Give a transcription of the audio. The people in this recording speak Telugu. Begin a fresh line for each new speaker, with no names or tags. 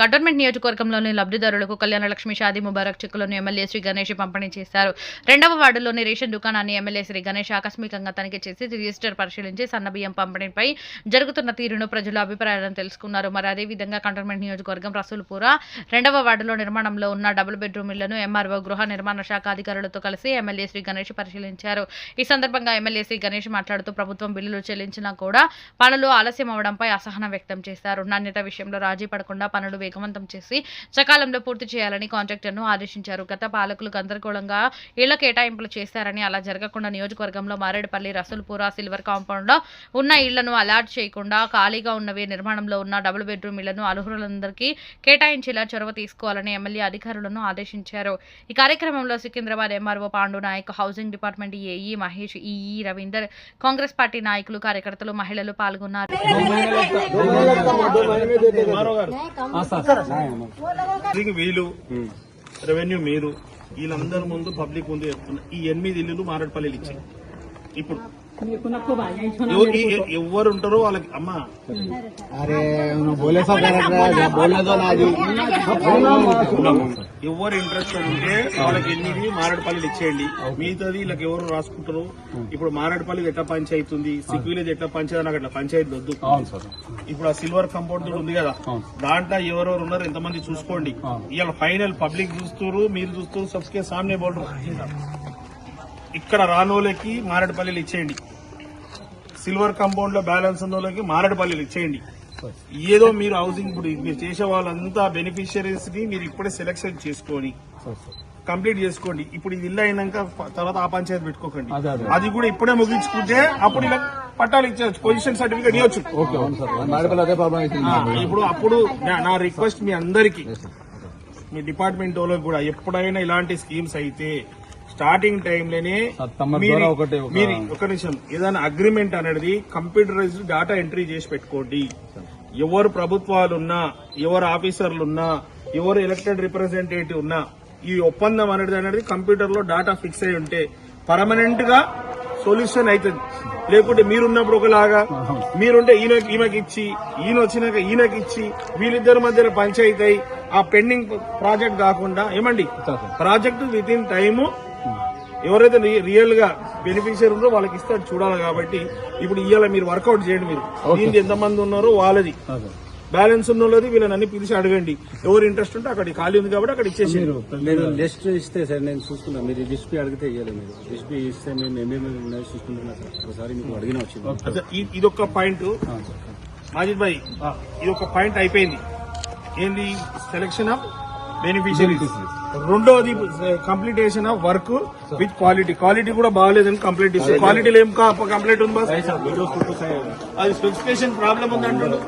కంటోన్మెంట్ నియోజకవర్గంలోని లబ్ధిదారులకు కళ్యాణలక్ష్మి షాదీ ముబారక్ చెక్కులను ఎమ్మెల్యే శ్రీ గణేష్ పంపిణీ చేశారు. 2వ వార్డులోని రేషన్ దుకాణాన్ని ఎమ్మెల్యే శ్రీ గణేష్ ఆకస్మికంగా తనిఖీ చేసి రిజిస్టర్ పరిశీలించి సన్నబియ్యం పంపిణీపై జరుగుతున్న తీరును ప్రజల అభిప్రాయాలను తెలుసుకున్నారు. మరి అదేవిధంగా కంటోన్మెంట్ నియోజకవర్గం రసూల్పుర 2వ వార్డులో నిర్మాణంలో ఉన్న డబుల్ బెడ్రూమ్ ఇళ్లను ఎంఆర్ఓ గృహ నిర్మాణ శాఖ అధికారులతో కలిసి ఎమ్మెల్యే శ్రీ గణేష్ పరిశీలించారు. ఈ సందర్భంగా ఎమ్మెల్యే శ్రీ గణేష్ మాట్లాడుతూ ప్రభుత్వం బిల్లులు చెల్లించినా కూడా పనులు ఆలస్యం అవడంపై అసహనం వ్యక్తం చేశారు. నాణ్యత విషయంలో రాజీ పడకుండా పనులు వేగవంతం చేసి సకాలంలో పూర్తి చేయాలని కాంట్రాక్టర్ను ఆదేశించారు. గత పాలకులు గందరగోళంగా ఇళ్ల కేటాయింపులు చేశారని, అలా జరగకుండా నియోజకవర్గంలో మారేడుపల్లి, రసూల్పుర, సిల్వర్ కాంపౌండ్ లో ఉన్న ఇళ్లను అలాట్ చేయకుండా ఖాళీగా ఉన్నవి నిర్మాణంలో ఉన్న డబుల్ బెడ్రూమ్ ఇళ్లను అర్హులందరికీ కేటాయించేలా చొరవ తీసుకోవాలని ఎమ్మెల్యే అధికారులను ఆదేశించారు. ఈ కార్యక్రమంలో Secunderabad MRO Pandu Naik, housing department AE Mahesh, EE Ravinder, Congress party నాయకులు, కార్యకర్తలు, మహిళలు పాల్గొన్నారు.
వీళ్ళు రెవెన్యూ మీరు వీళ్ళందరి ముందు పబ్లిక్ ముందు చెప్తున్నా ఈ 8 ఇల్లులు మారేడుపల్లిలు ఇచ్చాయి. ఇప్పుడు ఎవరు ఉంటారో వాళ్ళకి అమ్మా ఎవరు ఇంట్రెస్ట్ ఉంటే వాళ్ళకి 8 మారేడుపల్లిలు ఇచ్చేయండి. మిగతాది వీళ్ళకి ఎవరు రాసుకుంటారు. ఇప్పుడు మారేడుపల్లి ఎట్లా పంచాయతీ ఉంది, సిక్విలేజ్ ఎట్లా పంచాయతీ, నాకు అట్లా పంచాయతీ వద్దు. ఇప్పుడు ఆ సిల్వర్ కంపౌండ్ ఉంది కదా, దాంట్లో ఎవరెవరు ఉన్నారు ఎంతమంది చూసుకోండి. ఇవాళ ఫైనల్ పబ్లిక్ చూస్తారు, మీరు చూస్తారు. సబ్స్కే సామ్నే బోల్డర్ ఇక్కడ రానోళ్ళకి మారేడుపల్లిలు ఇచ్చేయండి. సిల్వర్ కాంపౌండ్ లో బ్యాలెన్స్ ఉన్న వాళ్ళకి మారేడుపల్లిలు ఇచ్చేయండి. ఏదో మీరు హౌసింగ్ ఇప్పుడు మీరు చేసే వాళ్ళంతా బెనిఫిషియరీస్ ని మీరు ఇప్పుడే సెలెక్షన్ చేసుకొని కంప్లీట్ చేసుకోండి. ఇప్పుడు ఇది ఇల్లు అయినాక తర్వాత ఆ పంచాయతీ పెట్టుకోకండి. అది కూడా ఇప్పుడే ముగించుకుంటే అప్పుడు ఇలా పట్టాలు ఇచ్చేయచ్చు, పొజిషన్ సర్టిఫికేట్ ఇవ్వచ్చు. ఇప్పుడు అప్పుడు నా రిక్వెస్ట్ మీ అందరికీ, మీ డిపార్ట్మెంట్ వాళ్ళకి కూడా ఎప్పుడైనా ఇలాంటి స్కీమ్స్ అయితే స్టార్టింగ్ టైంలోనే మీరు ఒక నిమిషం ఏదైనా అగ్రిమెంట్ అనేది కంప్యూటరైజ్డ్ డేటా ఎంట్రీ చేసి పెట్టుకోండి. ఎవరు ప్రభుత్వాలున్నా, ఎవరు ఆఫీసర్లున్నా, ఎవరు ఎలక్టెడ్ రిప్రజెంటేటివ్ ఉన్నా ఈ ఒప్పందం అనేది కంప్యూటర్ లో డేటా ఫిక్స్ అయి ఉంటే పర్మనెంట్ గా సొల్యూషన్ అవుతుంది. లేకుంటే మీరున్నప్పుడు ఒకలాగా, మీరుంటే ఈమెకి ఇచ్చి, ఈయన వచ్చినాక ఈయనకి ఇచ్చి, వీళ్ళిద్దరి మధ్యలో పంచాయతీ అయి ఆ పెండింగ్ ప్రాజెక్ట్ కాకుండా ఏమండి ప్రాజెక్టు విత్ ఇన్ టైము ఎవరైతే రియల్ గా బెనిఫిషియర్ ఉందో వాళ్ళకి ఇస్తారు చూడాలి. కాబట్టి ఇప్పుడు ఇవాళ మీరు వర్కౌట్ చేయండి. మీరు దీనికి ఎంతమంది ఉన్నారో వాళ్ళది బ్యాలెన్స్ ఉన్న వాళ్ళది వీళ్ళని అన్ని పిలిచి అడగండి. ఎవరు ఇంట్రెస్ట్ ఉంటే అక్కడ ఖాళీ ఉంది కాబట్టి అక్కడ ఇచ్చేసి
మీరు లిస్ట్ ఇస్తే సార్ నేను చూసుకున్నా. మీరు లిస్ట్ అడిగితే ఇవ్వాలి. మీరు లిస్ట్ ఇస్తే మేము ఏమేమి చూసుకుంటున్నా సార్. ఒకసారి మీకు అడిగిన వచ్చింది.
ఇదొక పాయింట్ మాజిద్ భాయ్, ఇదొక పాయింట్ అయిపోయింది. ఏంది సెలెక్షన్ ఆఫ్ బెనిఫిషియరీస్. రెండోది completion of work with quality. Quality కూడా బాగాలేదని కంప్లైంట్ ఇస్తే క్వాలిటీలో ఏం కంప్లైంట్ ఉంది బాస్, అది స్పెసిఫికేషన్ ప్రాబ్లం ఉంది అంటున్నారు.